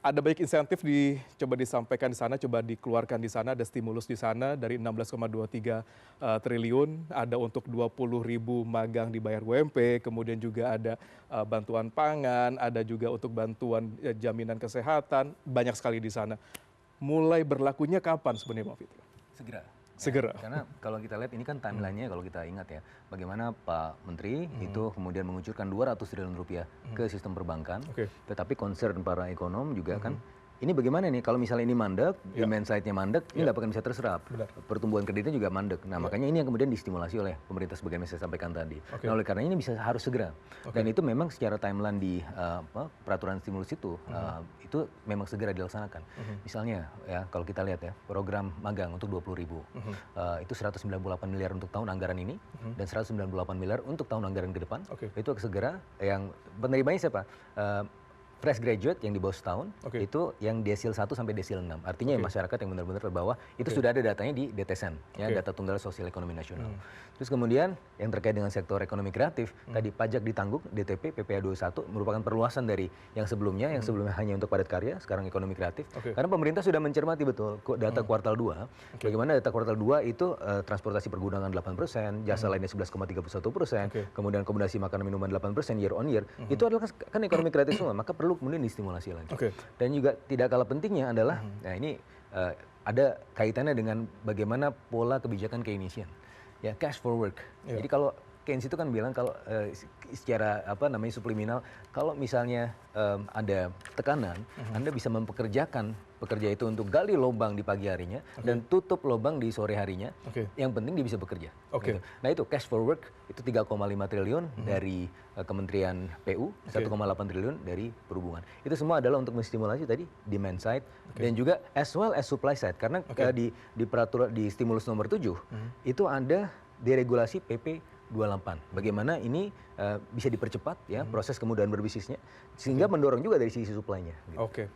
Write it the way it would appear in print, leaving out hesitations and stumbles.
ada banyak insentif coba disampaikan di sana, coba dikeluarkan di sana, ada stimulus di sana dari 16,23 triliun, ada untuk 20.000 magang dibayar UMP, kemudian juga ada bantuan pangan, ada juga untuk bantuan jaminan kesehatan, banyak sekali di sana. Mulai berlakunya kapan sebenarnya Bang Fitri? Segera. Segera. Karena kalau kita lihat ini kan timelinenya kalau kita ingat ya, bagaimana Pak Menteri itu kemudian mengucurkan 200 triliun rupiah ke sistem perbankan, tetapi concern para ekonom juga kan, ini bagaimana nih kalau misalnya ini mandek, demand side-nya mandek, ini nggak akan bisa terserap. Pertumbuhan kreditnya juga mandek. Nah makanya ini yang kemudian distimulasi oleh pemerintah sebagaimana saya sampaikan tadi. Nah oleh karena ini harus segera. Dan itu memang secara timeline di peraturan stimulus itu memang segera dilaksanakan. Misalnya ya kalau kita lihat ya program magang untuk 20.000 itu 198 miliar untuk tahun anggaran ini dan 198 miliar untuk tahun anggaran ke depan. Itu segera yang penerimanya siapa? Fresh graduate yang di bawah setahun, itu yang desil 1 sampai desil 6. Artinya masyarakat yang benar-benar terbawah, itu sudah ada datanya di DTSN, ya, data tunggal sosial ekonomi nasional. Terus kemudian yang terkait dengan sektor ekonomi kreatif, tadi pajak ditanggung, DTP, PPh 21, merupakan perluasan dari yang sebelumnya hanya untuk padat karya, sekarang ekonomi kreatif. Karena pemerintah sudah mencermati betul data kuartal 2, bagaimana data kuartal 2 itu transportasi pergudangan 8%, jasa lainnya 11,31%, kemudian akomodasi makanan minuman 8% year on year, itu adalah kan ekonomi kreatif semua, maka perlu kemudian distimulasi lagi. Dan juga tidak kalah pentingnya adalah, nah ini ada kaitannya dengan bagaimana pola kebijakan Keynesian, ya cash for work. Jadi kalau Keynes itu kan bilang kalau secara subliminal, kalau misalnya ada tekanan, Anda bisa mempekerjakan pekerja itu untuk gali lubang di pagi harinya dan tutup lubang di sore harinya. Yang penting dia bisa bekerja. Gitu. Nah itu cash for work itu 3,5 triliun dari Kementerian PU, 1,8 triliun dari Perhubungan. Itu semua adalah untuk menstimulasi tadi demand side dan juga as well as supply side. Karena di peraturan di stimulus nomor 7 itu ada deregulasi PP 28. Bagaimana ini bisa dipercepat ya proses kemudahan berbisnisnya sehingga mendorong juga dari sisi supply-nya. Gitu.